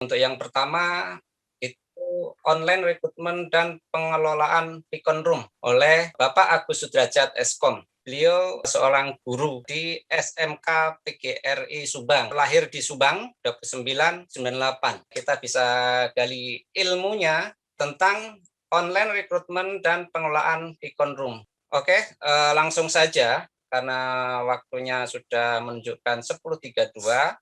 Untuk yang pertama itu online rekrutmen dan pengelolaan Pikon Room oleh Bapak Agus Sudrajat Eskom. Beliau seorang guru di SMK PGRI Subang, lahir di Subang 2998. Kita bisa gali ilmunya tentang online rekrutmen dan pengelolaan Pikon Room. Oke, langsung saja karena waktunya sudah menunjukkan 10.32.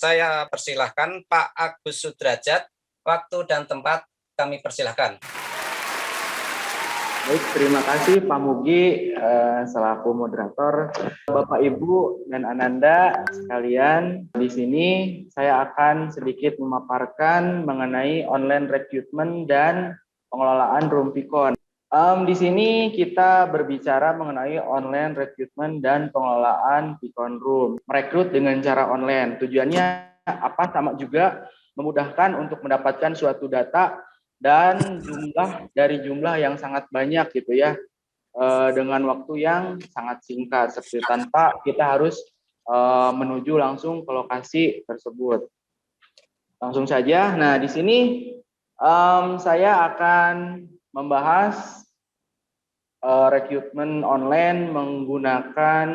Saya persilahkan Pak Agus Sudrajat, waktu dan tempat kami persilahkan. Baik, terima kasih Pak Mugi selaku moderator. Bapak Ibu dan Ananda sekalian, di sini saya akan sedikit memaparkan mengenai online recruitment dan pengelolaan Room Pikon. Di sini kita berbicara mengenai online recruitment dan pengelolaan Pikon Room. Merekrut dengan cara online. Tujuannya apa? Sama juga memudahkan untuk mendapatkan suatu data dan jumlah yang sangat banyak gitu ya, dengan waktu yang sangat singkat, seperti tanpa kita harus menuju langsung ke lokasi tersebut. Langsung saja. Nah, di sini saya akan membahas rekrutmen online menggunakan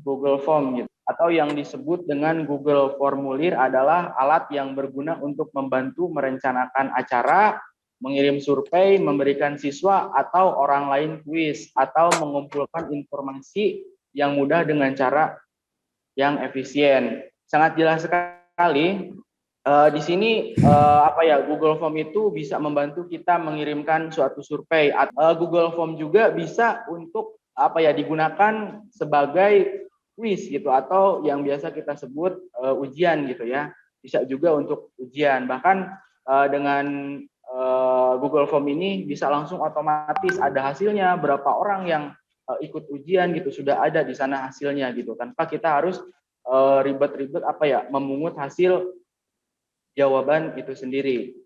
Google Form gitu. Atau yang disebut dengan Google Formulir adalah alat yang berguna untuk membantu merencanakan acara, mengirim survei, memberikan siswa atau orang lain kuis, atau mengumpulkan informasi yang mudah dengan cara yang efisien. Sangat jelas sekali. Di sini Google Form itu bisa membantu kita mengirimkan suatu survei. Google Form juga bisa untuk digunakan sebagai kuis gitu, atau yang biasa kita sebut ujian gitu ya. Bisa juga untuk ujian. Bahkan dengan Google Form ini bisa langsung otomatis ada hasilnya, berapa orang yang ikut ujian gitu, sudah ada di sana hasilnya gitu, tanpa kita harus ribet-ribet memungut hasil jawaban itu sendiri.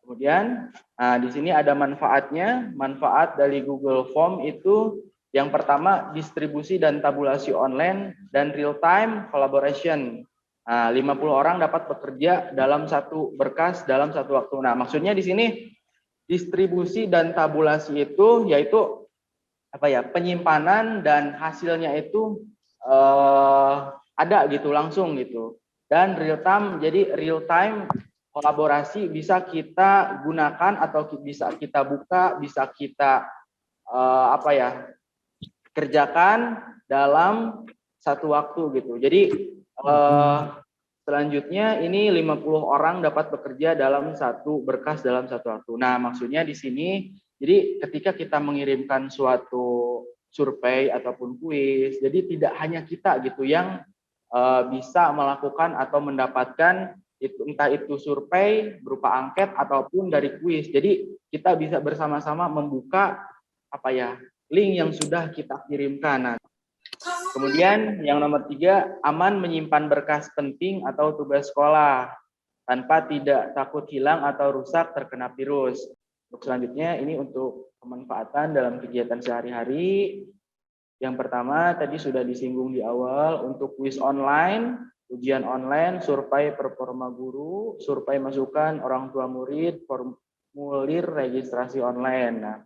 Kemudian di sini ada manfaatnya. Manfaat dari Google Form itu yang pertama, distribusi dan tabulasi online dan real time collaboration. 50 orang dapat bekerja dalam satu berkas dalam satu waktu. Nah, maksudnya di sini distribusi dan tabulasi itu yaitu penyimpanan dan hasilnya itu ada gitu langsung gitu. Dan real time, jadi real time kolaborasi bisa kita gunakan atau bisa kita buka, bisa kita kerjakan dalam satu waktu gitu. Jadi selanjutnya ini 50 orang dapat bekerja dalam satu berkas dalam satu waktu. Nah, maksudnya di sini jadi ketika kita mengirimkan suatu survei ataupun kuis, jadi tidak hanya kita gitu yang bisa melakukan atau mendapatkan itu, entah itu survei berupa angket ataupun dari kuis. Jadi kita bisa bersama-sama membuka link yang sudah kita kirimkan. Nah, kemudian yang nomor 3, aman menyimpan berkas penting atau tugas sekolah tanpa tidak takut hilang atau rusak terkena virus. Untuk selanjutnya ini untuk pemanfaatan dalam kegiatan sehari-hari. Yang pertama tadi sudah disinggung di awal, untuk kuis online, ujian online, survei performa guru, survei masukan orang tua murid, formulir registrasi online. Nah,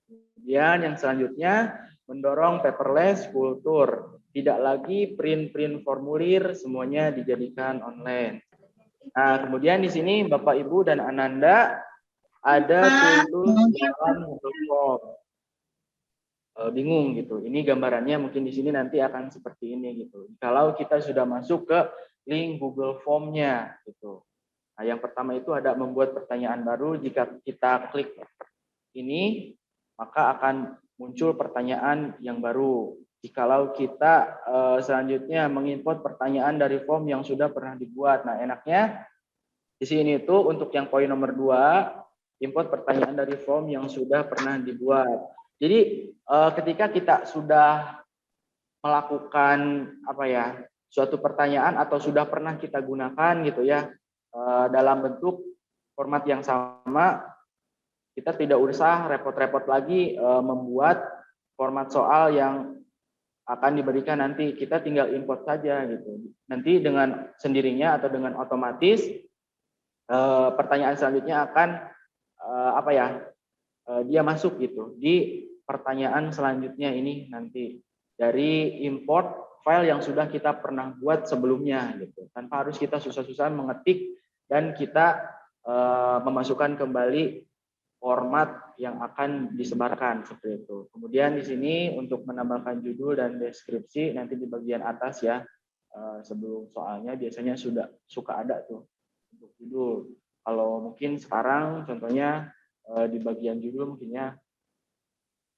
kemudian yang selanjutnya mendorong paperless kultur, tidak lagi print formulir, semuanya dijadikan online. Nah, kemudian di sini Bapak Ibu dan Ananda ada kultur dalam Google Form. Bingung gitu. Ini gambarannya mungkin di sini nanti akan seperti ini gitu. Kalau kita sudah masuk ke link Google Form-nya gitu. Nah, yang pertama itu ada membuat pertanyaan baru. Jika kita klik ini, maka akan muncul pertanyaan yang baru. Jikalau kita selanjutnya mengimport pertanyaan dari form yang sudah pernah dibuat. Nah, enaknya di sini itu untuk yang poin nomor 2, import pertanyaan dari form yang sudah pernah dibuat. Jadi ketika kita sudah melakukan suatu pertanyaan atau sudah pernah kita gunakan gitu ya dalam bentuk format yang sama, kita tidak usah repot-repot lagi membuat format soal yang akan diberikan nanti. Kita tinggal import saja gitu. Nanti dengan sendirinya atau dengan otomatis pertanyaan selanjutnya akan dia masuk gitu di pertanyaan selanjutnya ini nanti dari import file yang sudah kita pernah buat sebelumnya gitu, tanpa harus kita susah-susah mengetik dan kita memasukkan kembali format yang akan disebarkan seperti itu. Kemudian di sini untuk menambahkan judul dan deskripsi nanti di bagian atas ya, sebelum soalnya biasanya suka ada tuh untuk judul. Kalau mungkin sekarang contohnya di bagian judul mungkinnya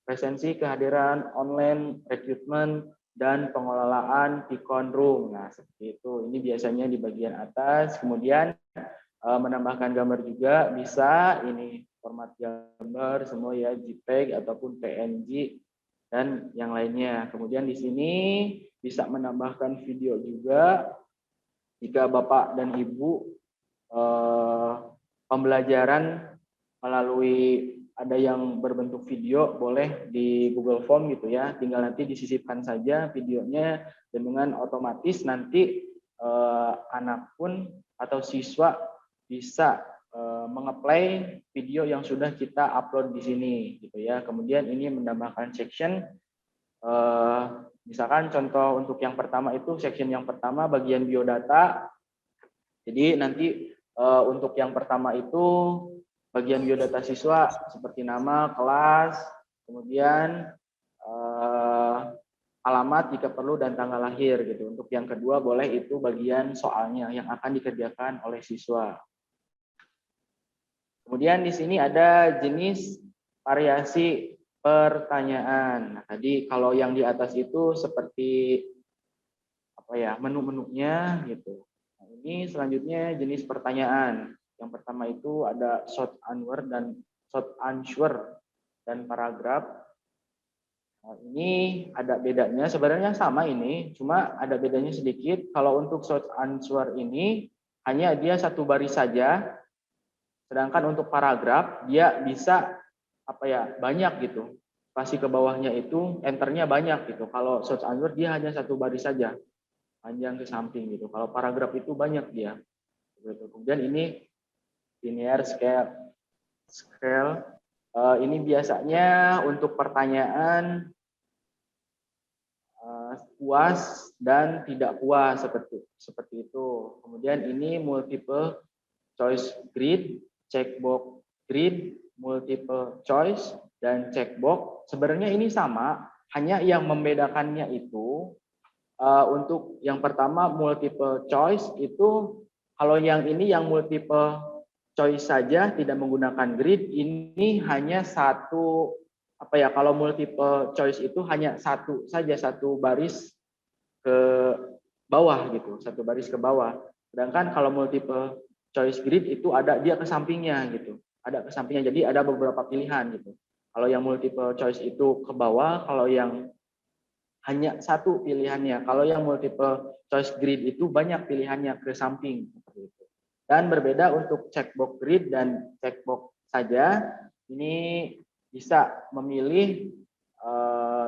presensi kehadiran online rekrutmen dan pengelolaan Vicon Room. Nah, seperti itu. Ini biasanya di bagian atas. Kemudian menambahkan gambar juga bisa, ini format gambar semua ya, JPEG ataupun PNG dan yang lainnya. Kemudian di sini bisa menambahkan video juga jika Bapak dan Ibu pembelajaran melalui ada yang berbentuk video boleh di Google Form gitu ya, tinggal nanti disisipkan saja videonya dan dengan otomatis nanti anak pun atau siswa bisa mengapply video yang sudah kita upload di sini gitu ya. Kemudian ini menambahkan section, misalkan contoh untuk yang pertama itu section yang pertama bagian biodata. Jadi nanti untuk yang pertama itu bagian biodata siswa seperti nama, kelas, kemudian alamat jika perlu dan tanggal lahir gitu. Untuk yang kedua boleh itu bagian soalnya yang akan dikerjakan oleh siswa. Kemudian di sini ada jenis variasi pertanyaan. Nah, tadi kalau yang di atas itu seperti menu-menunya gitu. Nah, ini selanjutnya jenis pertanyaan. Yang pertama itu ada short answer dan paragraf. Nah, ini ada bedanya. Sebenarnya sama ini, cuma ada bedanya sedikit. Kalau untuk short answer ini hanya dia satu baris saja. Sedangkan untuk paragraf dia bisa banyak gitu. Spasi ke bawahnya itu enternya banyak gitu. Kalau short answer dia hanya satu baris saja, panjang ke samping gitu. Kalau paragraf itu banyak dia. Kemudian ini linear scale. Ini biasanya untuk pertanyaan puas dan tidak puas seperti itu. Kemudian ini multiple choice grid, checkbox grid, multiple choice dan checkbox. Sebenarnya ini sama, hanya yang membedakannya itu untuk yang pertama multiple choice itu, kalau yang ini yang multiple choice saja tidak menggunakan grid, ini hanya satu kalau multiple choice itu hanya satu saja, satu baris ke bawah gitu, satu baris ke bawah. Sedangkan kalau multiple choice grid itu ada dia ke sampingnya gitu, ada ke sampingnya, jadi ada beberapa pilihan gitu. Kalau yang multiple choice itu ke bawah, kalau yang hanya satu pilihannya. Kalau yang multiple choice grid itu banyak pilihannya ke samping seperti itu. Dan berbeda untuk checkbox grid dan checkbox saja, ini bisa memilih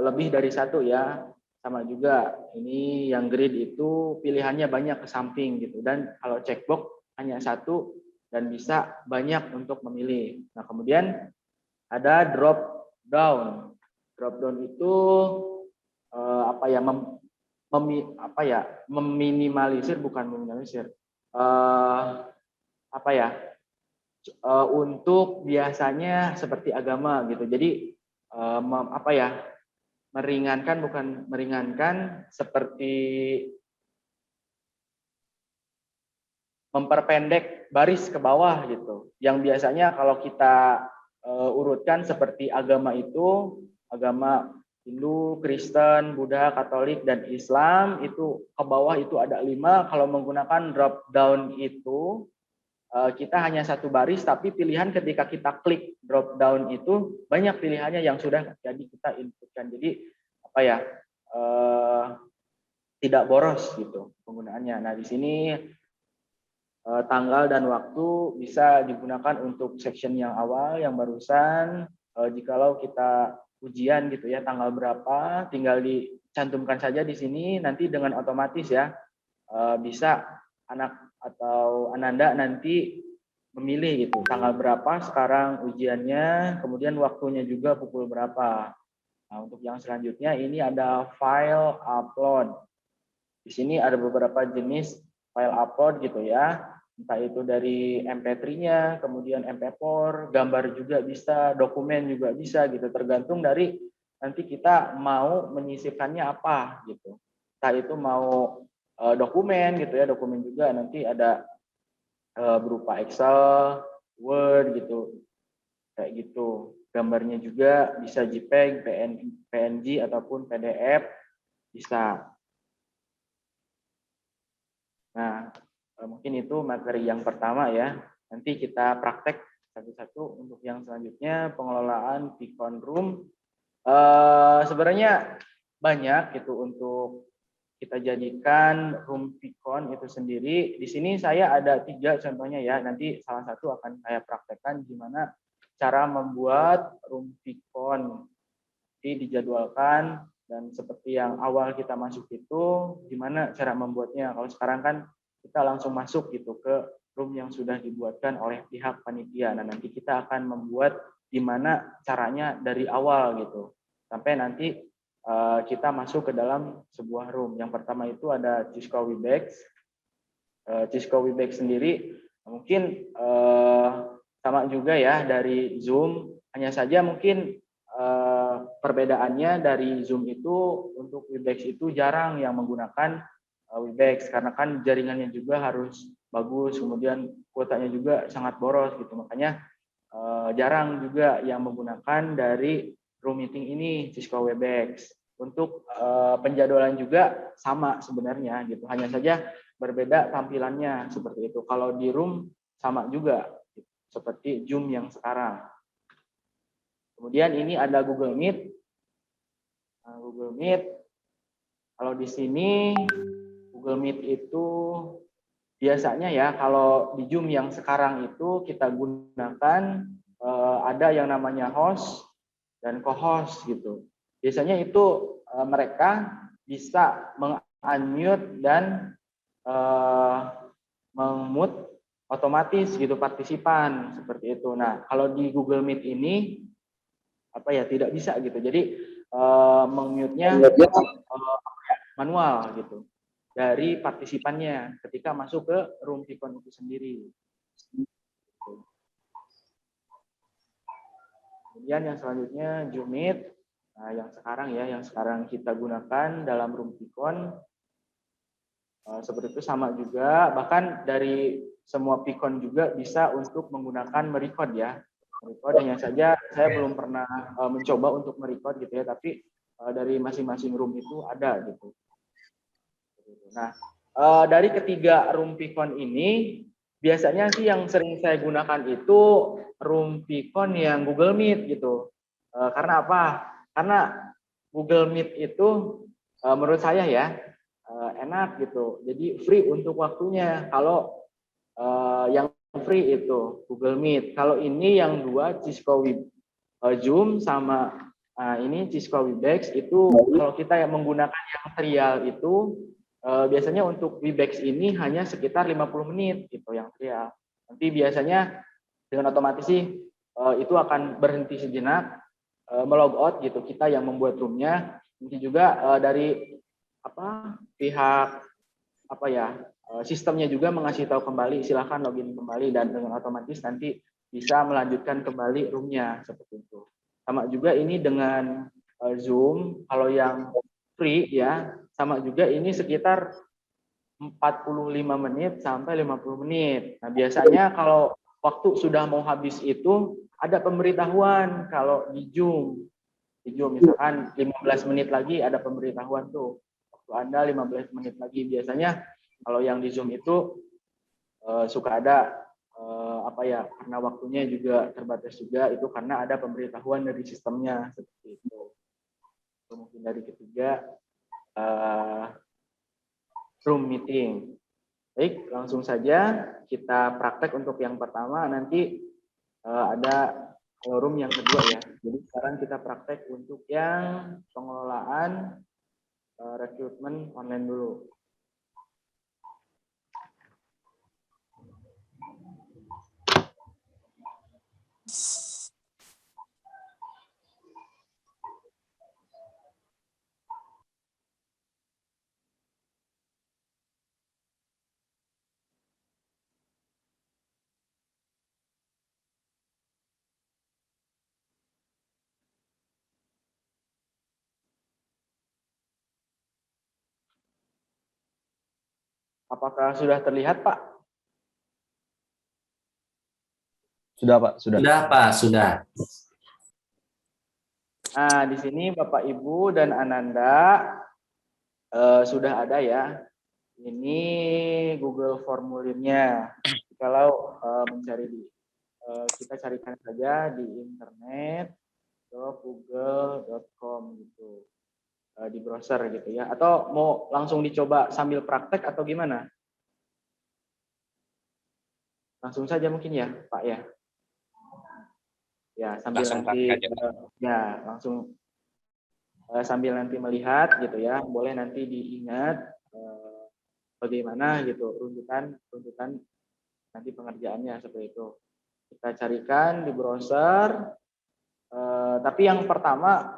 lebih dari satu ya. Sama juga ini yang grid itu pilihannya banyak ke samping gitu, dan kalau checkbox hanya satu dan bisa banyak untuk memilih. Nah, kemudian ada drop down. Drop down itu meminimalisir, bukan meminimalisir, untuk biasanya seperti agama gitu. Jadi meringankan, bukan meringankan, seperti memperpendek baris ke bawah gitu. Yang biasanya kalau kita urutkan seperti agama itu, agama Hindu, Kristen, Buddha, Katolik, dan Islam itu ke bawah itu ada 5. Kalau menggunakan drop down itu kita hanya satu baris, tapi pilihan ketika kita klik drop down itu banyak pilihannya yang sudah jadi kita inputkan. Jadi tidak boros gitu penggunaannya. Nah, di sini tanggal dan waktu bisa digunakan untuk section yang awal yang barusan. Jikalau kita ujian gitu ya, tanggal berapa tinggal dicantumkan saja di sini, nanti dengan otomatis ya bisa anak atau ananda nanti memilih gitu, tanggal berapa sekarang ujiannya, kemudian waktunya juga pukul berapa. Nah, untuk yang selanjutnya ini ada file upload. Di sini ada beberapa jenis file upload gitu ya. Entah itu dari MP3-nya, kemudian MP4, gambar juga bisa, dokumen juga bisa gitu. Tergantung dari nanti kita mau menyisipkannya apa gitu. Entah itu mau dokumen gitu ya, dokumen juga nanti ada berupa Excel, Word gitu, kayak gitu. Gambarnya juga bisa JPEG, PNG ataupun PDF bisa. Nah, mungkin itu materi yang pertama ya. Nanti kita praktek satu-satu. Untuk yang selanjutnya pengelolaan Vicon Room. Sebenarnya banyak itu untuk kita jadikan room Vicon itu sendiri. Di sini saya ada 3 contohnya ya. Nanti salah satu akan saya praktekkan gimana cara membuat room Vicon. Jadi dijadwalkan dan seperti yang awal kita masuk itu gimana cara membuatnya. Kalau sekarang kan kita langsung masuk gitu ke room yang sudah dibuatkan oleh pihak panitia. Nah, nanti kita akan membuat gimana caranya dari awal gitu. Sampai nanti kita masuk ke dalam sebuah room. Yang pertama itu ada Cisco Webex. Cisco Webex sendiri mungkin sama juga ya dari Zoom, hanya saja mungkin perbedaannya dari Zoom itu untuk Webex itu jarang yang menggunakan Webex karena kan jaringannya juga harus bagus, kemudian kuotanya juga sangat boros gitu, makanya jarang juga yang menggunakan dari room meeting ini Cisco Webex. Untuk penjadwalan juga sama sebenarnya gitu, hanya saja berbeda tampilannya seperti itu. Kalau di room sama juga seperti Zoom yang sekarang. Kemudian ini ada Google Meet. Nah, Google Meet. Kalau di sini Google Meet itu biasanya ya kalau di Zoom yang sekarang itu kita gunakan ada yang namanya host dan co-host gitu. Biasanya itu mereka bisa meng-unmute dan meng-mute otomatis gitu partisipan seperti itu. Nah, kalau di Google Meet ini apa ya tidak bisa gitu. Jadi meng-mute-nya manual gitu dari partisipannya ketika masuk ke room Vicon itu sendiri. Kemudian yang selanjutnya Zoom Meet. Nah, yang sekarang kita gunakan dalam room Vicon seperti itu sama juga, bahkan dari semua Vicon juga bisa untuk menggunakan merecord ya. Merecord hanya saja saya belum pernah mencoba untuk merecord gitu ya, tapi dari masing-masing room itu ada gitu. Nah, dari ketiga room Vicon ini biasanya sih yang sering saya gunakan itu room Vicon yang Google Meet gitu. Karena apa? Karena Google Meet itu menurut saya ya enak gitu. Jadi free untuk waktunya. Kalau yang free itu Google Meet. Kalau ini yang dua Cisco Zoom sama ini Cisco Webex itu kalau kita yang menggunakan yang trial itu biasanya untuk Webex ini hanya sekitar 50 menit gitu yang trial. Nanti biasanya dengan otomatis sih itu akan berhenti sejenak melog out gitu kita yang membuat roomnya. Nanti juga dari pihak sistemnya juga mengasih tahu kembali silahkan login kembali dan dengan otomatis nanti bisa melanjutkan kembali roomnya seperti itu. Sama juga ini dengan Zoom kalau yang free ya sama juga ini sekitar 45 menit sampai 50 menit. Nah, biasanya kalau waktu sudah mau habis itu ada pemberitahuan kalau di Zoom. Di Zoom misalkan 15 menit lagi ada pemberitahuan tuh. Waktu Anda 15 menit lagi. Biasanya kalau yang di Zoom itu suka ada karena waktunya juga terbatas juga itu karena ada pemberitahuan dari sistemnya seperti itu. Mungkin dari ketiga room meeting. Baik, langsung saja kita praktek untuk yang pertama. Nanti ada room yang kedua ya. Jadi sekarang kita praktek untuk yang pengelolaan rekrutmen online dulu. Apakah sudah terlihat, Pak? Sudah, Pak. Sudah. Sudah, Pak. Sudah. Nah, di sini Bapak Ibu dan Ananda sudah ada ya. Ini Google formulirnya. Kalau mencari kita carikan saja di internet google.com gitu. Di browser gitu ya, atau mau langsung dicoba sambil praktek atau gimana? Langsung saja mungkin ya, Pak ya. Ya, sambil Langsung nanti praktek aja, langsung sambil nanti melihat gitu ya. Boleh nanti diingat bagaimana gitu runtutan nanti pengerjaannya seperti itu. Kita carikan di browser. Tapi yang pertama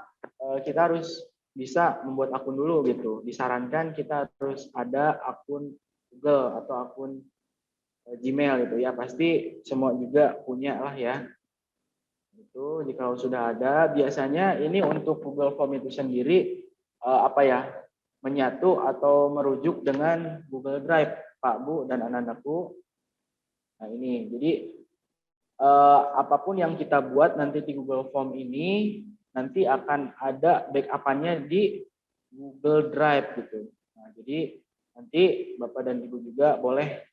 kita harus bisa membuat akun dulu gitu. Disarankan kita harus ada akun Google atau akun Gmail gitu ya. Pasti semua juga punya lah ya. Itu jika sudah ada, biasanya ini untuk Google Form itu sendiri menyatu atau merujuk dengan Google Drive, Pak Bu dan anak-anakku. Nah ini, jadi apapun yang kita buat nanti di Google Form ini nanti akan ada backup-nya di Google Drive gitu. Nah, jadi nanti Bapak dan Ibu juga boleh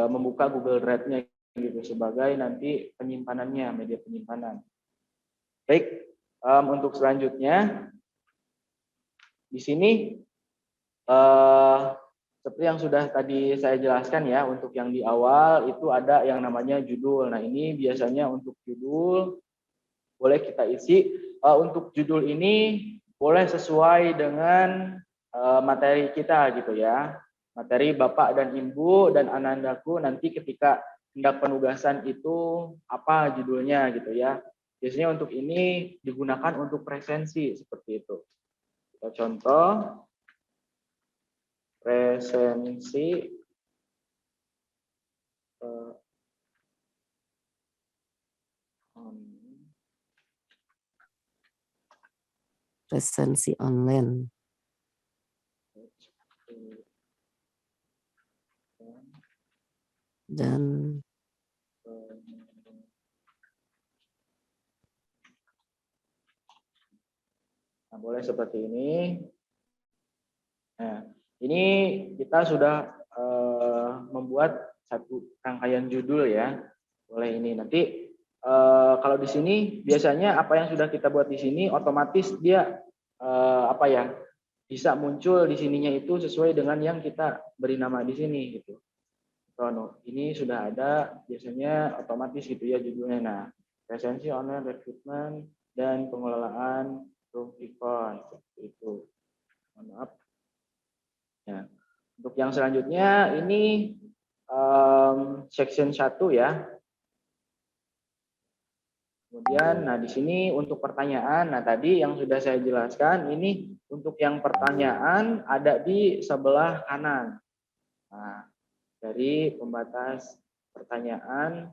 membuka Google Drive-nya gitu sebagai nanti penyimpanannya, media penyimpanan. Baik, untuk selanjutnya di sini seperti yang sudah tadi saya jelaskan ya, untuk yang di awal itu ada yang namanya judul. Nah, ini biasanya untuk judul boleh kita isi. Untuk judul ini boleh sesuai dengan materi kita gitu ya. Materi Bapak dan Ibu dan Anandaku nanti ketika hendak penugasan itu apa judulnya gitu ya. Biasanya untuk ini digunakan untuk presensi seperti itu. Kita contoh presensi presensi online dan nah, boleh seperti ini. Nah, ini kita sudah membuat satu rangkaian judul ya. Boleh ini nanti kalau di sini biasanya apa yang sudah kita buat di sini otomatis dia bisa muncul di sininya itu sesuai dengan yang kita beri nama di sini gitu. Ini sudah ada biasanya otomatis gitu ya judulnya. Nah, presensi online rekrutmen dan pengelolaan Rubicon seperti itu. Mohon maaf. Ya. Untuk yang selanjutnya ini section 1 ya. Kemudian, nah di sini untuk pertanyaan, nah tadi yang sudah saya jelaskan, ini untuk yang pertanyaan ada di sebelah kanan. Nah, dari pembatas pertanyaan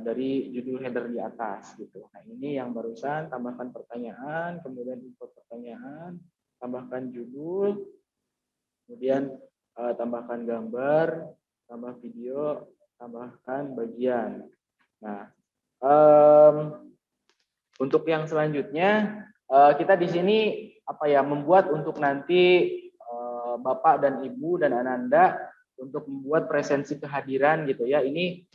dari judul header di atas gitu. Nah ini yang barusan tambahkan pertanyaan, kemudian info pertanyaan, tambahkan judul, kemudian tambahkan gambar, tambah video, tambahkan bagian. Nah, untuk yang selanjutnya kita di sini membuat untuk nanti Bapak dan Ibu dan Ananda untuk membuat presensi kehadiran gitu ya. Ini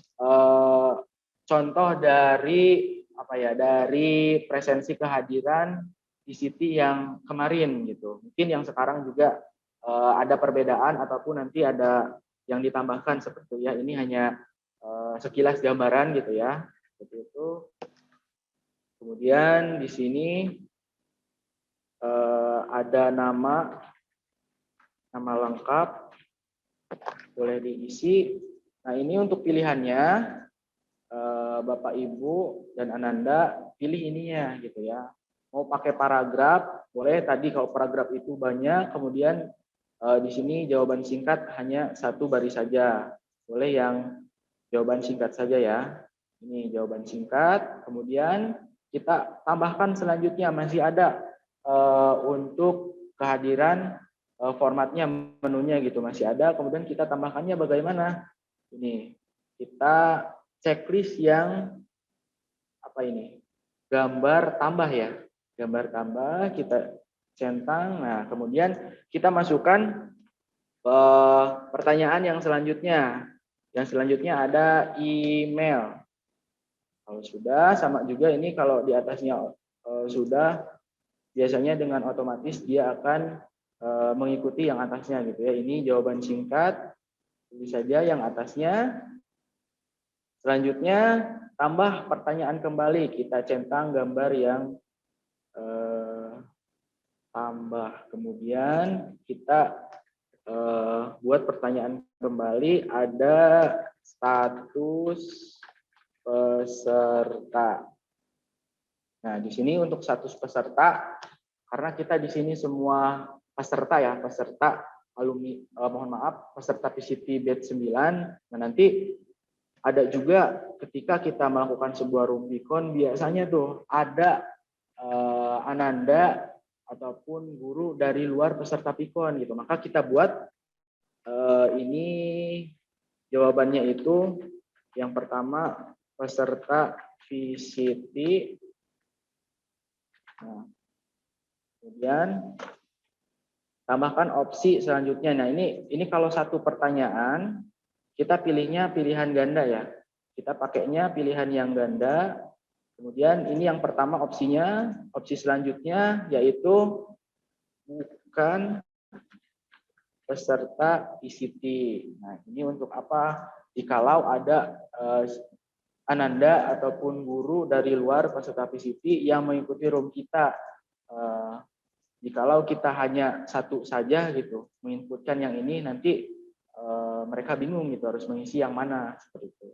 contoh dari dari presensi kehadiran ICT yang kemarin gitu. Mungkin yang sekarang juga ada perbedaan ataupun nanti ada yang ditambahkan seperti ya. Ini hanya sekilas gambaran gitu ya. Seperti itu. Kemudian di sini ada nama lengkap, boleh diisi. Nah ini untuk pilihannya Bapak Ibu dan Ananda pilih ininya gitu ya. Mau pakai paragraf, boleh. Tadi kalau paragraf itu banyak, kemudian di sini jawaban singkat hanya satu baris saja. Boleh yang jawaban singkat saja ya. Ini jawaban singkat, kemudian kita tambahkan selanjutnya masih ada untuk kehadiran formatnya, menunya gitu masih ada. Kemudian kita tambahkannya bagaimana? Ini kita checklist yang apa ini? Gambar tambah ya. Gambar tambah kita centang. Nah, kemudian kita masukkan pertanyaan yang selanjutnya. Yang selanjutnya ada email. Kalau sudah, sama juga ini kalau di atasnya sudah, biasanya dengan otomatis dia akan mengikuti yang atasnya gitu ya. Ini jawaban singkat, tulis saja yang atasnya. Selanjutnya tambah pertanyaan kembali, kita centang gambar yang tambah. Kemudian kita buat pertanyaan kembali, ada status peserta. Nah, di sini untuk status peserta, karena kita di sini semua peserta ya, peserta alumni, mohon maaf, peserta PCT batch 9. Nah, nanti ada juga ketika kita melakukan sebuah Rubicon, biasanya tuh ada Ananda ataupun guru dari luar peserta Pikon gitu. Maka kita buat ini jawabannya itu yang pertama peserta VCT. Nah, kemudian tambahkan opsi selanjutnya. Nah, ini kalau satu pertanyaan kita pilihnya pilihan ganda ya. Kita pakainya pilihan yang ganda. Kemudian ini yang pertama opsinya, opsi selanjutnya yaitu bukan peserta PCT. Nah, ini untuk apa? Jikalau ada Ananda ataupun guru dari luar peserta PCT yang mengikuti room kita. Jikalau kita hanya satu saja gitu, menginputkan yang ini, nanti mereka bingung gitu harus mengisi yang mana seperti itu.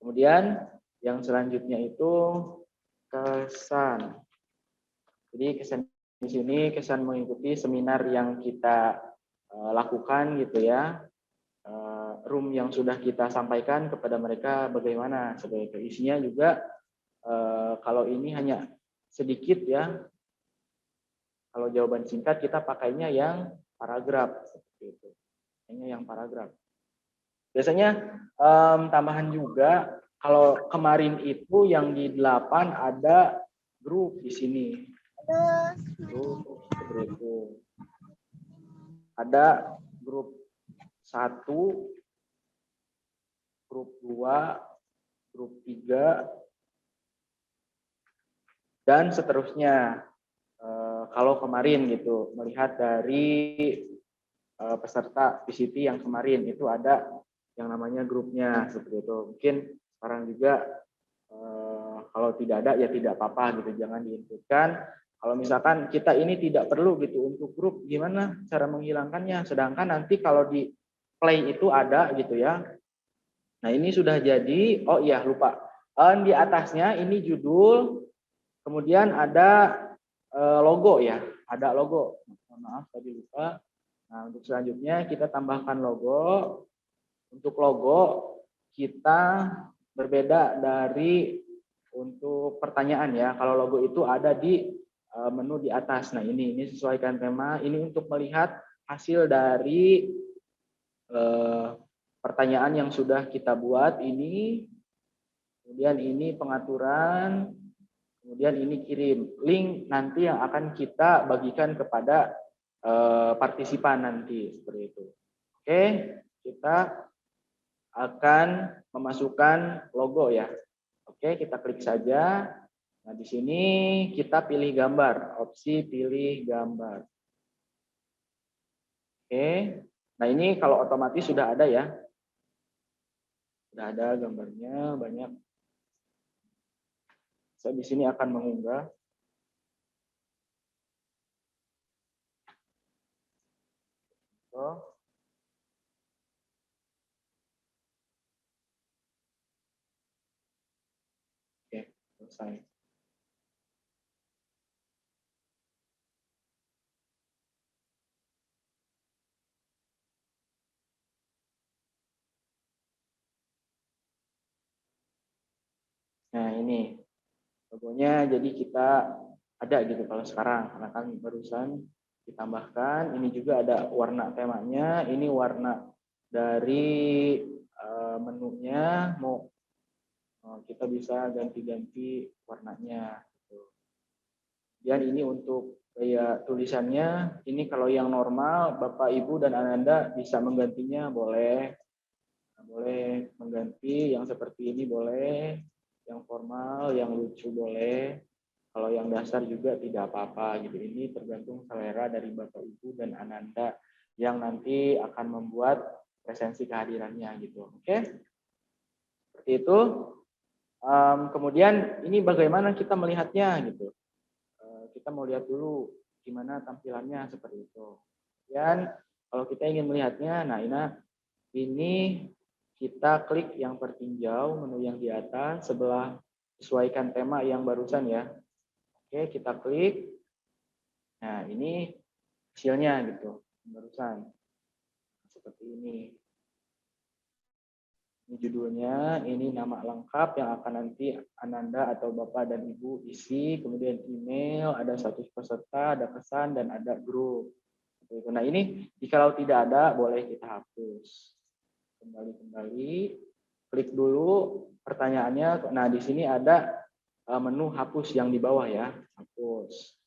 Kemudian yang selanjutnya itu kesan. Jadi kesan di sini kesan mengikuti seminar yang kita lakukan gitu ya. Room yang sudah kita sampaikan kepada mereka bagaimana sebagai isinya juga kalau ini hanya sedikit ya. Kalau jawaban singkat kita pakainya yang paragraf seperti itu. Hanya yang paragraf. Biasanya tambahan juga kalau kemarin itu yang di 8 ada grup di sini. Grup seperti itu. Ada grup 1, grup 2, grup 3, dan seterusnya. Kalau kemarin gitu, melihat dari peserta PCT yang kemarin itu ada yang namanya grupnya seperti itu. Mungkin sekarang juga kalau tidak ada ya tidak apa-apa gitu, jangan diinputkan. Kalau misalkan kita ini tidak perlu gitu untuk grup, gimana cara menghilangkannya? Sedangkan nanti kalau di play itu ada gitu ya. Nah, ini sudah jadi. Oh iya, lupa. Di atasnya ini judul, kemudian ada logo ya, ada logo. Maaf tadi lupa. Nah, untuk selanjutnya kita tambahkan logo. Untuk logo kita berbeda dari untuk pertanyaan ya. Kalau logo itu ada di menu di atas. Nah, ini sesuaikan tema. Ini untuk melihat hasil dari pertanyaan yang sudah kita buat ini. Kemudian ini pengaturan. Kemudian ini kirim link nanti yang akan kita bagikan kepada partisipan nanti seperti itu. Oke, kita akan memasukkan logo ya. Oke, kita klik saja. Nah, di sini kita pilih gambar, opsi pilih gambar. Oke. Nah, ini kalau otomatis sudah ada ya. Sudah ada gambarnya banyak. Saya di sini akan mengunggah. Oh. selesai. Nah, ini logonya, jadi kita ada gitu kalau sekarang, karena kan barusan ditambahkan. Ini juga ada warna temanya, ini warna dari menunya, mau kita bisa ganti-ganti warnanya. Gitu. Dan ini untuk gaya tulisannya, ini kalau yang normal, Bapak, Ibu, dan Ananda bisa menggantinya, boleh. Boleh mengganti yang seperti ini, boleh. Yang formal, yang lucu, boleh. Kalau yang dasar juga tidak apa-apa gitu. Ini tergantung selera dari Bapak, Ibu, dan Ananda yang nanti akan membuat presensi kehadirannya gitu. Oke? Seperti itu. Kemudian ini bagaimana kita melihatnya gitu. Kita mau lihat dulu gimana tampilannya seperti itu. Dan kalau kita ingin melihatnya, nah ini kita klik yang tertinjau, menu yang di atas sebelah sesuaikan tema yang barusan ya. Oke, kita klik. Nah, ini hasilnya gitu, barusan. Seperti ini. Ini judulnya, ini nama lengkap yang akan nanti Ananda atau Bapak dan Ibu isi, kemudian email, ada status peserta, ada pesan, dan ada grup. Nah, ini jikalau tidak ada, boleh kita hapus. Kembali, klik dulu pertanyaannya. Nah, di sini ada menu hapus yang di bawah ya, hapus.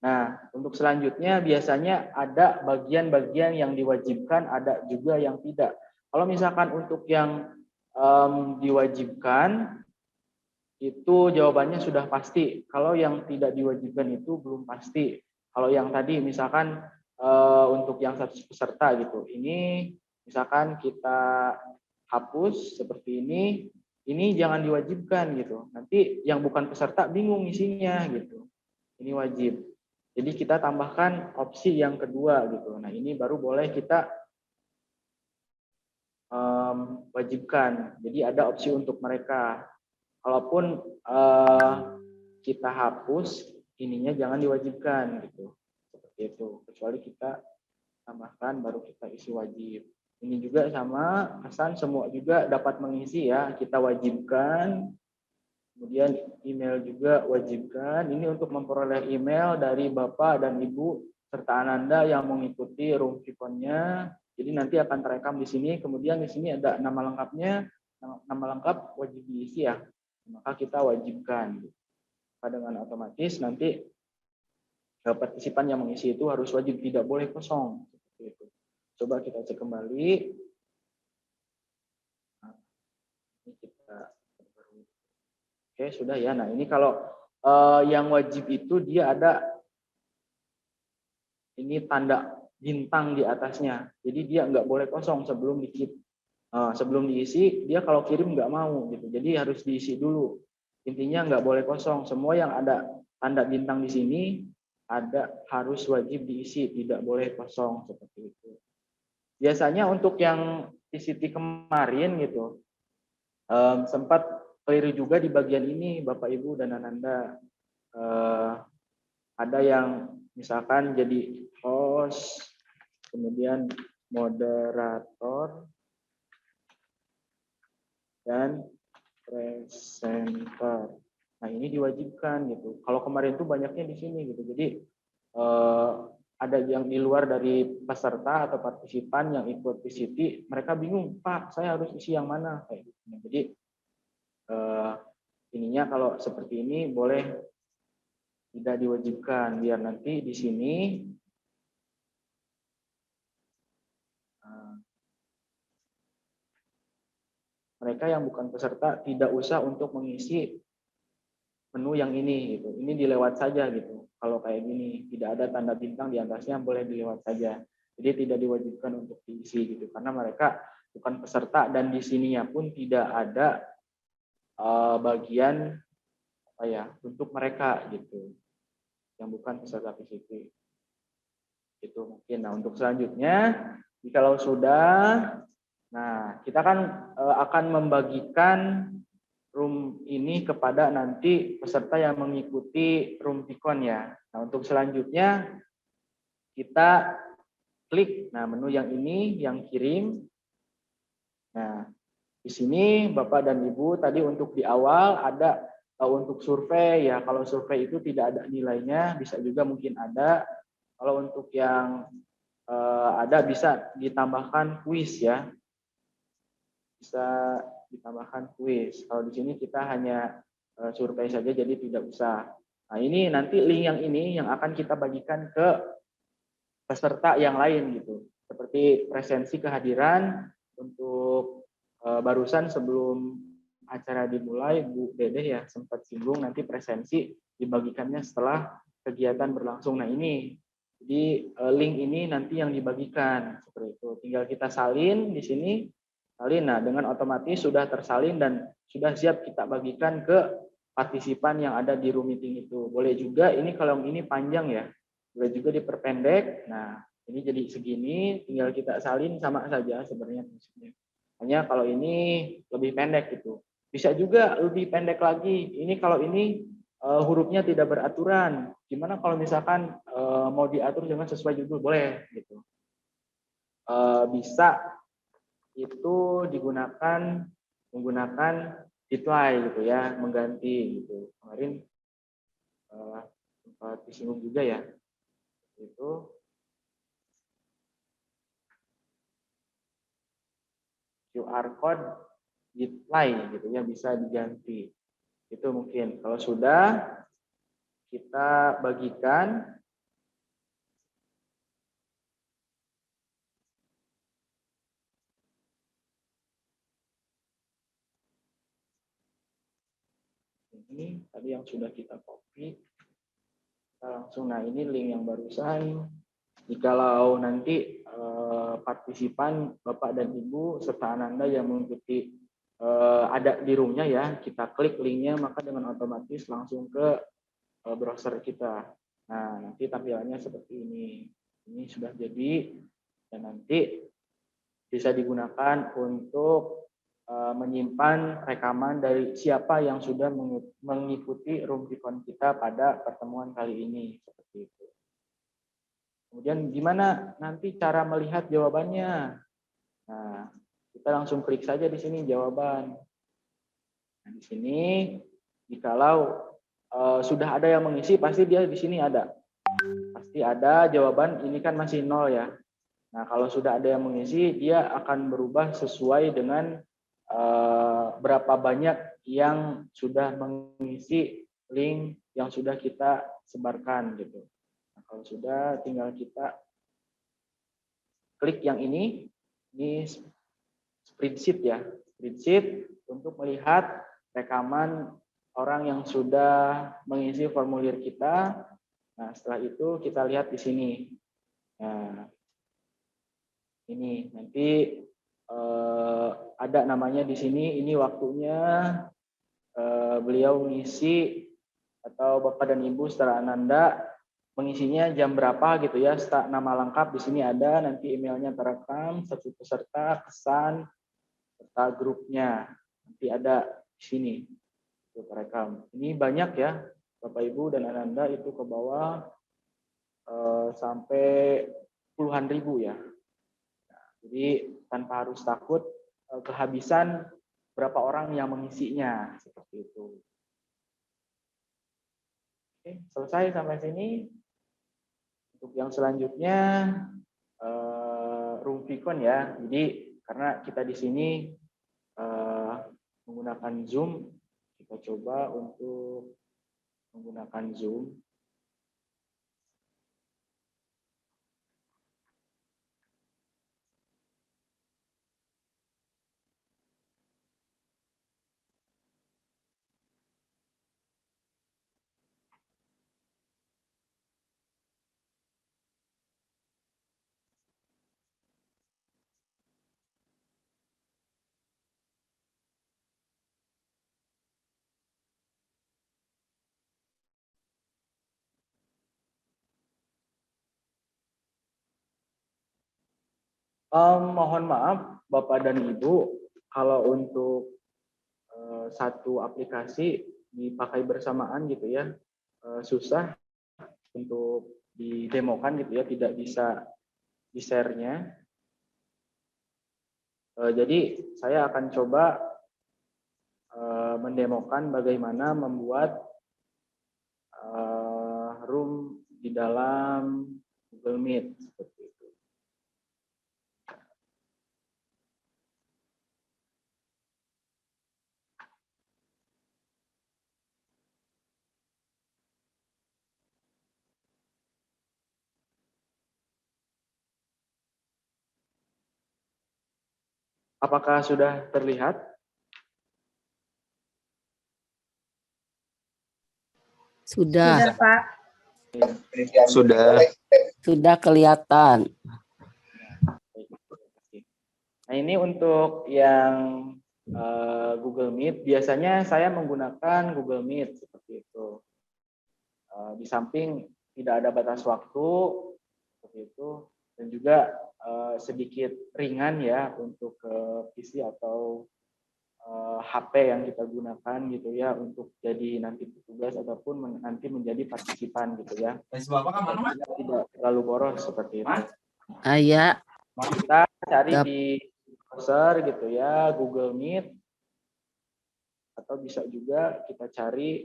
Nah, untuk selanjutnya biasanya ada bagian-bagian yang diwajibkan, ada juga yang tidak. Kalau misalkan untuk yang diwajibkan, itu jawabannya sudah pasti. Kalau yang tidak diwajibkan itu belum pasti. Kalau yang tadi misalkan untuk yang status peserta gitu, ini misalkan kita hapus seperti ini jangan diwajibkan gitu. Nanti yang bukan peserta bingung isinya gitu. Ini wajib. Jadi kita tambahkan opsi yang kedua gitu. Nah, ini baru boleh kita wajibkan. Jadi ada opsi untuk mereka. Kalaupun kita hapus, ininya jangan diwajibkan gitu. Seperti itu. Kecuali kita tambahkan baru kita isi wajib. Ini juga sama, pesan semua juga dapat mengisi ya. Kita wajibkan. Kemudian email juga wajibkan. Ini untuk memperoleh email dari Bapak dan Ibu serta Ananda yang mengikuti room Vivon-nya. Jadi nanti akan terekam di sini. Kemudian di sini ada nama lengkapnya. Nama lengkap wajib diisi ya. Maka kita wajibkan. Dengan otomatis nanti partisipan yang mengisi itu harus wajib, tidak boleh kosong. Seperti itu. Coba kita cek kembali. Nah, ini kita oke, sudah ya. Nah, ini kalau yang wajib itu dia ada ini tanda bintang di atasnya. Jadi dia nggak boleh kosong sebelum diisi. Dia kalau kirim nggak mau gitu. Jadi harus diisi dulu. Intinya nggak boleh kosong. Semua yang ada tanda bintang di sini harus wajib diisi, tidak boleh kosong seperti itu. Biasanya untuk yang PCT kemarin gitu sempat keliru juga di bagian ini, Bapak, Ibu, dan Ananda. Ada yang misalkan jadi host, kemudian moderator, dan presenter. Nah, ini diwajibkan gitu. Kalau kemarin tuh banyaknya di sini gitu. Jadi ada yang di luar dari peserta atau partisipan yang ikut PCT, mereka bingung, Pak, saya harus isi yang mana kayak gitu. Jadi ininya kalau seperti ini boleh tidak diwajibkan, biar nanti di sini mereka yang bukan peserta tidak usah untuk mengisi menu yang ini gitu. Ini dilewat saja gitu. Kalau kayak gini tidak ada tanda bintang di atasnya, boleh dilewat saja. Jadi tidak diwajibkan untuk diisi gitu, karena mereka bukan peserta dan di sininya pun tidak ada bagian apa ya untuk mereka gitu yang bukan peserta PCT itu mungkin. Nah, untuk selanjutnya kalau sudah, nah kita kan akan membagikan room ini kepada nanti peserta yang mengikuti room Vicon ya. Nah, untuk selanjutnya kita klik menu yang ini yang kirim. Nah, di sini Bapak dan Ibu tadi untuk di awal ada untuk survei ya. Kalau survei itu tidak ada nilainya, bisa juga mungkin ada. Kalau untuk yang ada bisa ditambahkan kuis ya. Bisa ditambahkan kuis. Kalau di sini kita hanya survei saja jadi tidak usah. Nah, ini nanti link yang ini yang akan kita bagikan ke peserta yang lain gitu. Seperti presensi kehadiran untuk barusan sebelum acara dimulai Bu Dedeh ya sempat singgung nanti presensi dibagikannya setelah kegiatan berlangsung. Nah, ini jadi link ini nanti yang dibagikan seperti itu. Tinggal kita salin di sini. Salin. Nah, dengan otomatis sudah tersalin dan sudah siap kita bagikan ke partisipan yang ada di room meeting itu. Boleh juga ini kalau ini panjang ya. Boleh juga diperpendek. Nah, ini jadi segini, tinggal kita salin sama saja sebenarnya prinsipnya. Hanya kalau ini lebih pendek gitu. Bisa juga lebih pendek lagi. Ini kalau ini hurufnya tidak beraturan. Gimana kalau misalkan mau diatur dengan sesuai judul boleh gitu. Bisa itu digunakan menggunakan reply gitu ya, mengganti gitu. Kemarin sempat disinggung juga ya. Itu QR code reply gitu ya bisa diganti. Itu mungkin kalau sudah kita bagikan. Ini tadi yang sudah kita copy. Kita langsung, nah ini link yang barusan. Jikalau nanti partisipan Bapak dan Ibu serta Ananda yang mengikuti ada di roomnya ya, kita klik linknya maka dengan otomatis langsung ke browser kita. Nah, nanti tampilannya seperti ini. Ini sudah jadi dan nanti bisa digunakan untuk menyimpan rekaman dari siapa yang sudah mengikuti room Vicon kita pada pertemuan kali ini seperti itu. Kemudian gimana nanti cara melihat jawabannya? Nah, kita langsung klik saja di sini jawaban. Nah, di sini jikalau sudah ada yang mengisi pasti dia di sini ada. Pasti ada jawaban ini kan masih 0 ya. Nah, kalau sudah ada yang mengisi dia akan berubah sesuai dengan berapa banyak yang sudah mengisi link yang sudah kita sebarkan gitu. Nah, kalau sudah tinggal kita klik yang ini spreadsheet ya, spreadsheet untuk melihat rekaman orang yang sudah mengisi formulir kita. Nah, setelah itu kita lihat di sini. Nah, ini nanti ada namanya di sini, ini waktunya beliau mengisi atau Bapak dan Ibu Setara Ananda mengisinya jam berapa gitu ya, nama lengkap di sini ada, nanti emailnya terekam, satu peserta, kesan, serta grupnya nanti ada di sini itu terekam. Ini banyak ya Bapak Ibu dan Ananda itu ke bawah sampai puluhan ribu ya. Jadi tanpa harus takut kehabisan berapa orang yang mengisinya seperti itu. Oke, selesai sampai sini. Untuk yang selanjutnya room Vicon ya. Jadi karena kita di sini menggunakan Zoom, kita coba untuk menggunakan Zoom. Mohon maaf Bapak dan Ibu, kalau untuk satu aplikasi dipakai bersamaan gitu ya, susah untuk didemokan gitu ya, tidak bisa di-share-nya. Jadi saya akan coba mendemokan bagaimana membuat room di dalam Google Meet seperti itu. Apakah sudah terlihat? Sudah, Sudah, Pak. sudah kelihatan. Nah, ini untuk yang Google Meet. Biasanya saya menggunakan Google Meet seperti itu. Di samping tidak ada batas waktu seperti itu, dan juga sedikit ringan ya untuk PC atau HP yang kita gunakan gitu ya, untuk jadi nanti petugas ataupun nanti menjadi partisipan gitu ya. Tidak terlalu boros seperti itu. Ayah, Kita cari di browser gitu ya, Google Meet, atau bisa juga kita cari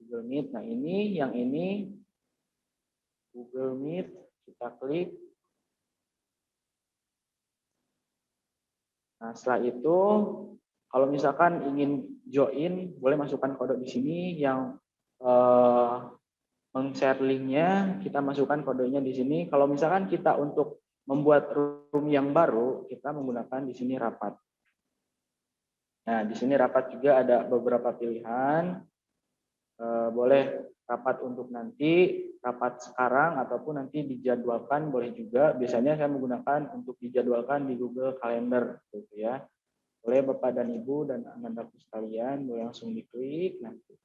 Google Meet. Nah, yang ini Google Meet, kita klik. Nah, setelah itu kalau misalkan ingin join, boleh masukkan kode di sini. Yang men-share linknya, kita masukkan kodenya di sini. Kalau misalkan kita untuk membuat room yang baru, kita menggunakan di sini rapat. Nah, di sini rapat juga ada beberapa pilihan. Boleh rapat untuk nanti, rapat sekarang, ataupun nanti dijadwalkan boleh juga. Biasanya saya menggunakan untuk dijadwalkan di Google Calendar gitu ya. Boleh Bapak dan Ibu dan anak-anakku sekalian, boleh langsung diklik nanti.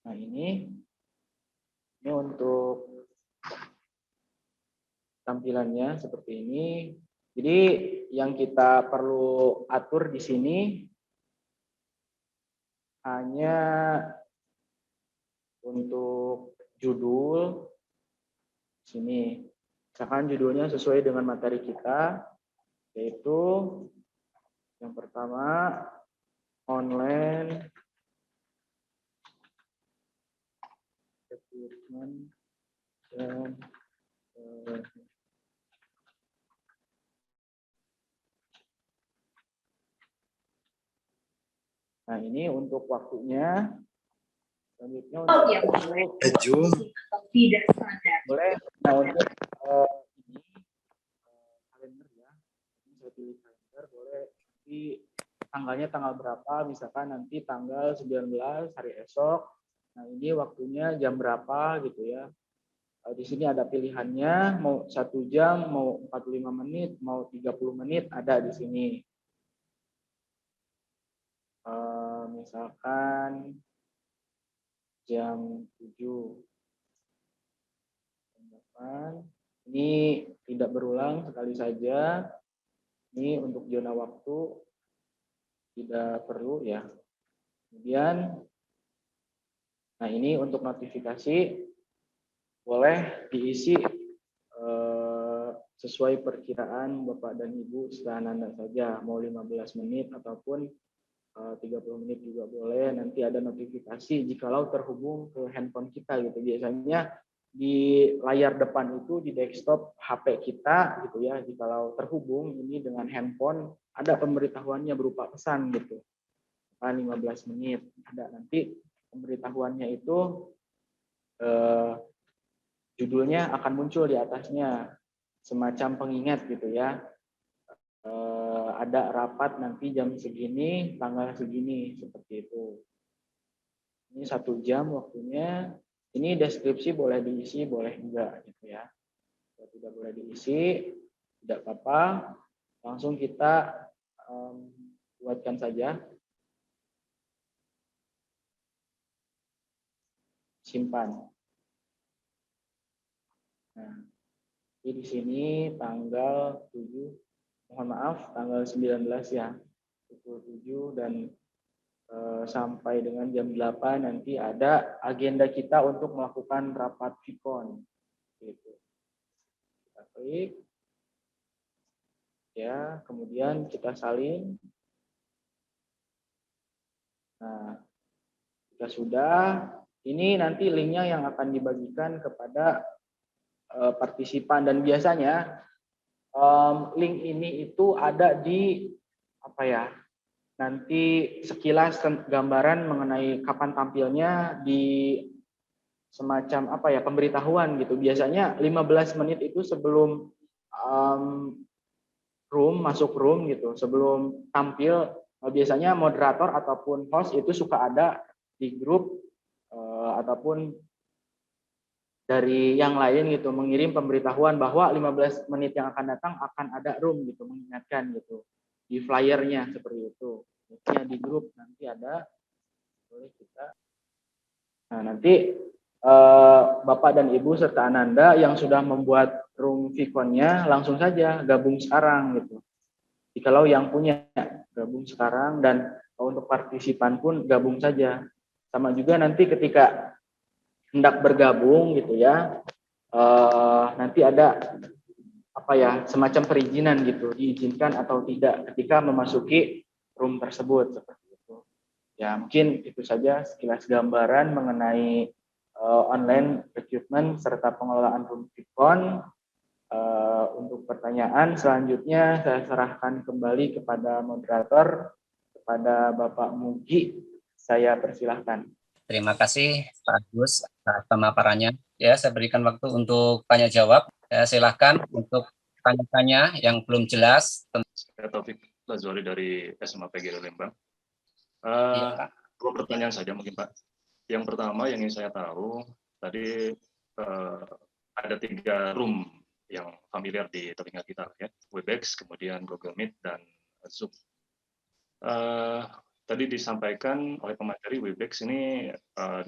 Nah, ini untuk tampilannya seperti ini. Jadi yang kita perlu atur di sini hanya untuk judul sini. Misalkan judulnya sesuai dengan materi kita, yaitu yang pertama online recruitment dan nah, ini untuk waktunya. Selanjutnya untuk Tidak sadar. boleh. Nah, untuk ini kalender ya. Ini saya pilih kalender, boleh nanti tanggalnya tanggal berapa, misalkan nanti tanggal 19 hari esok. Nah, ini waktunya jam berapa gitu ya. Di sini ada pilihannya, mau 1 jam, mau 45 menit, mau 30 menit, ada di sini. Misalkan jam 7. Ini tidak berulang, sekali saja. Ini untuk zona waktu tidak perlu ya. Kemudian, nah ini untuk notifikasi boleh diisi sesuai perkiraan Bapak dan Ibu setelah Anda saja, mau 15 menit ataupun 30 menit juga boleh. Nanti ada notifikasi jikalau terhubung ke handphone kita gitu. Biasanya di layar depan itu di desktop HP kita gitu ya, jikalau terhubung ini dengan handphone ada pemberitahuannya berupa pesan gitu. 15 menit ada nanti pemberitahuannya itu judulnya akan muncul di atasnya semacam pengingat gitu ya. Ada rapat nanti jam segini, tanggal segini, seperti itu. Ini 1 jam waktunya. Ini deskripsi boleh diisi, boleh enggak gitu ya. Kalau tidak boleh diisi, tidak apa-apa. Langsung kita buatkan saja. simpan. Nah, jadi di sini tanggal 7, mohon maaf, tanggal 19 ya, pukul 7 dan sampai dengan jam 8 nanti ada agenda kita untuk melakukan rapat Vikon. Gitu. Kita klik. Ya, kemudian kita salin. Nah, jika sudah, ini nanti linknya yang akan dibagikan kepada partisipan dan biasanya link ini itu ada di apa ya? Nanti sekilas gambaran mengenai kapan tampilnya di semacam apa ya, pemberitahuan gitu. Biasanya 15 menit itu sebelum masuk room gitu, sebelum tampil biasanya moderator ataupun host itu suka ada di grup ataupun dari yang lain gitu mengirim pemberitahuan bahwa 15 menit yang akan datang akan ada room gitu, mengingatkan gitu di flyernya seperti itu. Biasanya di grup nanti ada, boleh kita. Nah, nanti Bapak dan Ibu serta Ananda yang sudah membuat room Vicon-nya langsung saja gabung sekarang gitu. Jikalau yang punya gabung sekarang, dan untuk partisipan pun gabung saja. Sama juga nanti ketika hendak bergabung gitu ya, nanti ada apa ya, semacam perizinan gitu, diizinkan atau tidak ketika memasuki room tersebut seperti itu. Ya, mungkin itu saja sekilas gambaran mengenai online recruitment serta pengelolaan room Vicon. Untuk pertanyaan selanjutnya saya serahkan kembali kepada moderator, kepada Bapak Mugi. Saya persilahkan. Terima kasih Pak Agus atas pemaparannya. Ya, saya berikan waktu untuk tanya jawab. Silahkan untuk tanya-tanya yang belum jelas. Saya Taufik Lazori dari SMA PGRI Lembang. Iya, Dua pertanyaan saja mungkin Pak. Yang pertama yang ingin saya tahu, tadi ada 3 room yang familiar di telinga kita ya, Webex, kemudian Google Meet, dan Zoom. Tadi disampaikan oleh pemateri Webex ini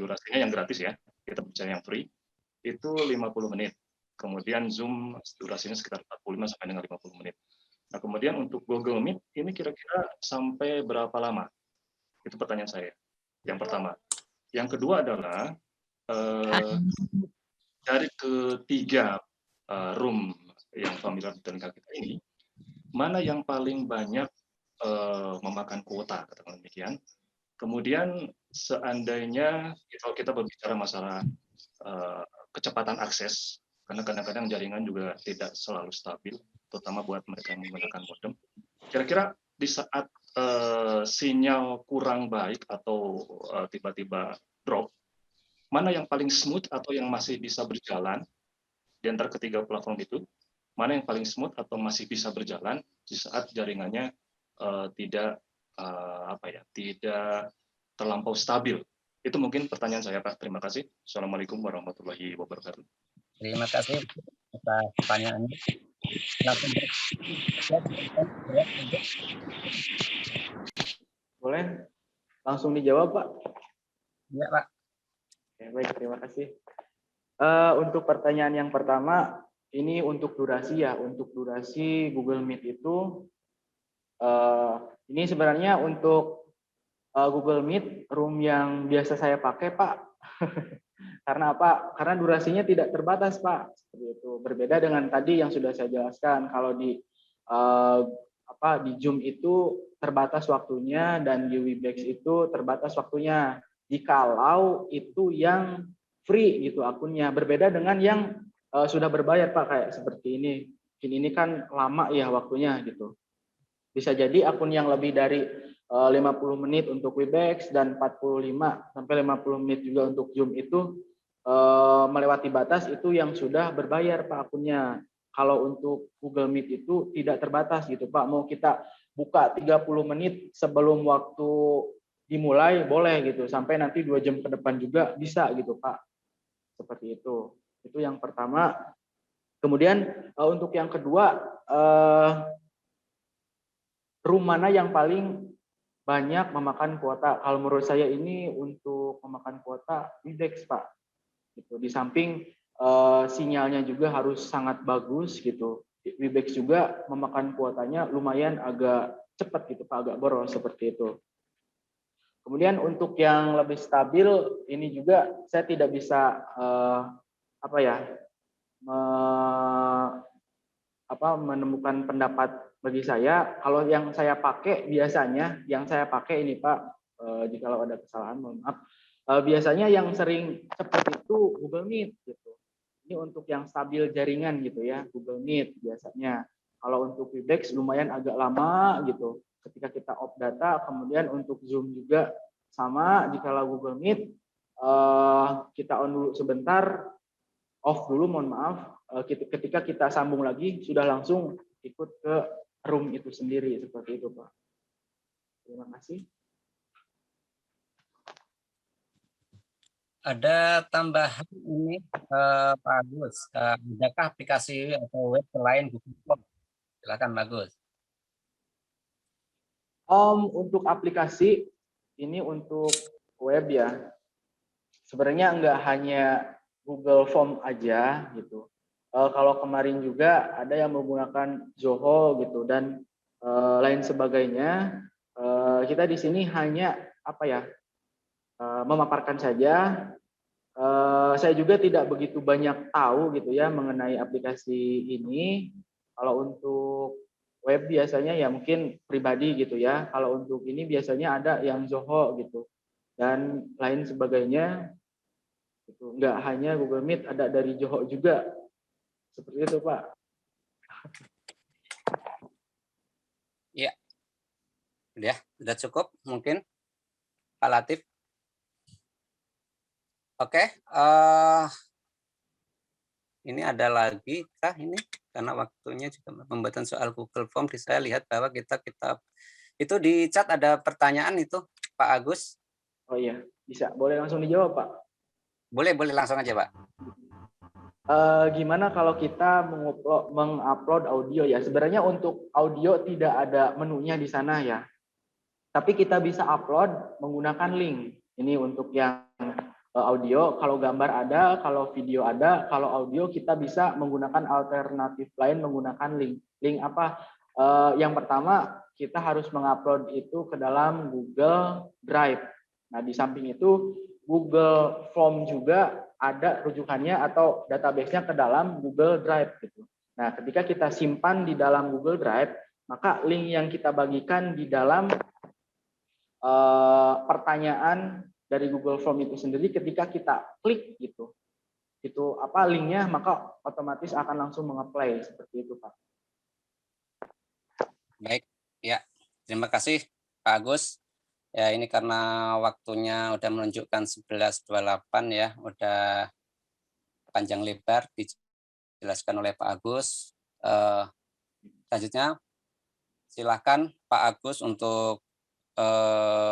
durasinya yang gratis ya, kita bicara yang free, itu 50 menit. Kemudian Zoom durasinya sekitar 45 sampai dengan 50 menit. Nah, kemudian untuk Google Meet ini kira-kira sampai berapa lama? Itu pertanyaan saya. Yang pertama. Yang kedua adalah dari ketiga room yang familiar di telinga kita ini, mana yang paling banyak memakan kuota, katakanlah demikian. Kemudian seandainya kalau kita berbicara masalah kecepatan akses, karena kadang-kadang jaringan juga tidak selalu stabil, terutama buat mereka yang menggunakan modem. Kira-kira di saat sinyal kurang baik atau tiba-tiba drop, mana yang paling smooth atau yang masih bisa berjalan di antara ketiga platform itu? Mana yang paling smooth atau masih bisa berjalan di saat jaringannya tidak tidak terlampau stabil? Itu mungkin pertanyaan saya Pak. Terima kasih. Assalamualaikum warahmatullahi wabarakatuh. terima kasih atas pertanyaannya. Boleh langsung dijawab Pak? Ya Pak. Oke, baik, terima kasih. Untuk pertanyaan yang pertama, ini untuk durasi ya, untuk durasi Google Meet itu, ini sebenarnya untuk Google Meet room yang biasa saya pakai Pak. Karena apa? Karena durasinya tidak terbatas Pak. Seperti itu. Berbeda dengan tadi yang sudah saya jelaskan. Kalau di di Zoom itu terbatas waktunya dan di Webex itu terbatas waktunya. Jikalau itu yang free gitu akunnya, berbeda dengan yang sudah berbayar Pak, kayak seperti ini. Ini kan lama ya waktunya gitu. Bisa jadi akun yang lebih dari 50 menit untuk Webex dan 45 sampai 50 menit juga untuk Zoom itu melewati batas itu yang sudah berbayar Pak akunnya. Kalau untuk Google Meet itu tidak terbatas gitu Pak. Mau kita buka 30 menit sebelum waktu dimulai boleh gitu, sampai nanti 2 jam ke depan juga bisa gitu Pak. Seperti itu. Itu yang pertama. Kemudian untuk yang kedua, room mana yang paling banyak memakan kuota? Kalau menurut saya ini untuk memakan kuota Webex Pak. gitu. Di samping sinyalnya juga harus sangat bagus gitu. Webex juga memakan kuotanya lumayan agak cepat gitu Pak, agak boros seperti itu. Kemudian untuk yang lebih stabil ini juga saya tidak bisa menemukan pendapat bagi saya. Kalau yang saya pakai biasanya, yang saya pakai ini Pak, jika ada kesalahan mohon maaf. Biasanya yang sering cepat itu Google Meet gitu. Ini untuk yang stabil jaringan gitu ya, Google Meet biasanya. Kalau untuk Webex lumayan agak lama gitu. Ketika kita off data, kemudian untuk Zoom juga sama. Jika Google Meet kita on dulu sebentar, off dulu mohon maaf. Ketika kita sambung lagi sudah langsung ikut ke room itu sendiri seperti itu Pak. Terima kasih. Ada tambahan ini Pak Agus, adakah aplikasi atau web selain Google Form? Silakan Pak Agus. Untuk aplikasi ini untuk web ya, sebenarnya nggak hanya Google Form aja gitu. Kalau kemarin juga ada yang menggunakan Zoho gitu dan lain sebagainya. Kita di sini hanya memaparkan saja. Saya juga tidak begitu banyak tahu gitu ya mengenai aplikasi ini. Kalau untuk web biasanya ya mungkin pribadi gitu ya. Kalau untuk ini biasanya ada yang Zoho gitu dan lain sebagainya. Gitu. Nggak hanya Google Meet, ada dari Zoho juga. Seperti itu Pak. Ya, udah cukup mungkin Pak Latif. Oke, ini ada lagi kah ini? Karena waktunya juga pembuatan soal Google Form, saya lihat bahwa kita itu di chat ada pertanyaan itu Pak Agus. Oh iya, bisa. Boleh langsung dijawab Pak? Boleh langsung aja Pak. Gimana kalau kita mengupload audio ya? Sebenarnya untuk audio tidak ada menunya di sana ya. Tapi kita bisa upload menggunakan link. Ini untuk yang audio, kalau gambar ada, kalau video ada, kalau audio kita bisa menggunakan alternatif lain menggunakan link. Link apa? Yang pertama kita harus mengupload itu ke dalam Google Drive. Nah di samping itu Google Form juga ada rujukannya atau database-nya ke dalam Google Drive gitu. Nah ketika kita simpan di dalam Google Drive, maka link yang kita bagikan di dalam pertanyaan dari Google Form itu sendiri ketika kita klik gitu, itu linknya, maka otomatis akan langsung mengapply seperti itu Pak. Baik, ya terima kasih Pak Agus. Ya ini karena waktunya udah menunjukkan 11.28 ya, udah panjang lebar dijelaskan oleh Pak Agus. Selanjutnya silakan Pak Agus untuk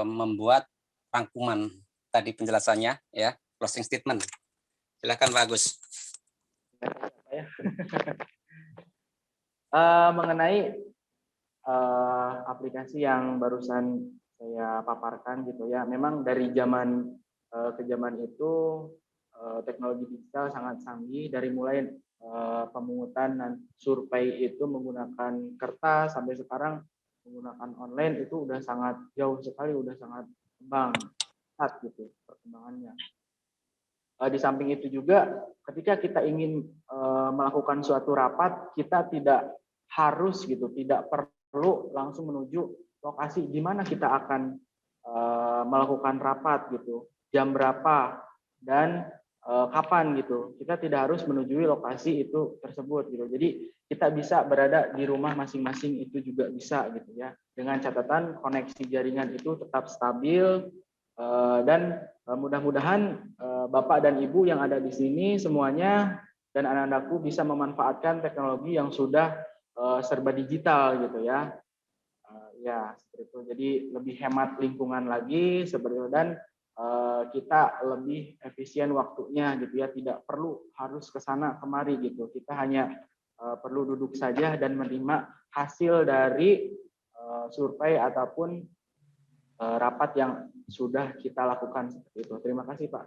membuat rangkuman tadi penjelasannya ya, closing statement. Silakan Pak Agus. Mengenai aplikasi yang barusan saya paparkan gitu ya, memang dari zaman ke zaman itu teknologi digital sangat canggih, dari mulai pemungutan dan survei itu menggunakan kertas sampai sekarang menggunakan online itu udah sangat jauh sekali, udah sangat kembang gitu perkembangannya. Di samping itu juga ketika kita ingin melakukan suatu rapat, kita tidak harus gitu, tidak perlu langsung menuju lokasi di mana kita akan melakukan rapat gitu, jam berapa dan kapan gitu. Kita tidak harus menuju lokasi itu tersebut gitu. Jadi kita bisa berada di rumah masing-masing itu juga bisa gitu ya. Dengan catatan koneksi jaringan itu tetap stabil dan mudah-mudahan Bapak dan Ibu yang ada di sini semuanya dan anak-anakku bisa memanfaatkan teknologi yang sudah serba digital gitu ya. Ya seperti itu. Jadi lebih hemat lingkungan lagi seperti itu, dan kita lebih efisien waktunya gitu ya, tidak perlu harus ke sana kemari gitu. Kita hanya perlu duduk saja dan menerima hasil dari survei ataupun rapat yang sudah kita lakukan seperti itu. Terima kasih Pak.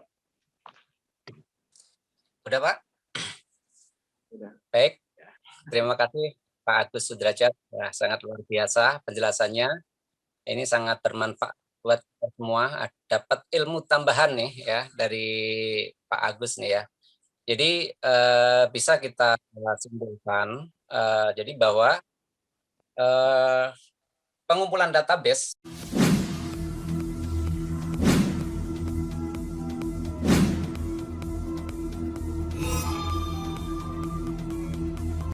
Udah, Pak? Sudah. Baik. Terima kasih Pak Agus Sudrajat. Ya, sangat luar biasa penjelasannya. Ini sangat bermanfaat buat kita semua. Dapat ilmu tambahan nih ya dari Pak Agus nih ya. Jadi bisa kita simpulkan jadi bahwa pengumpulan database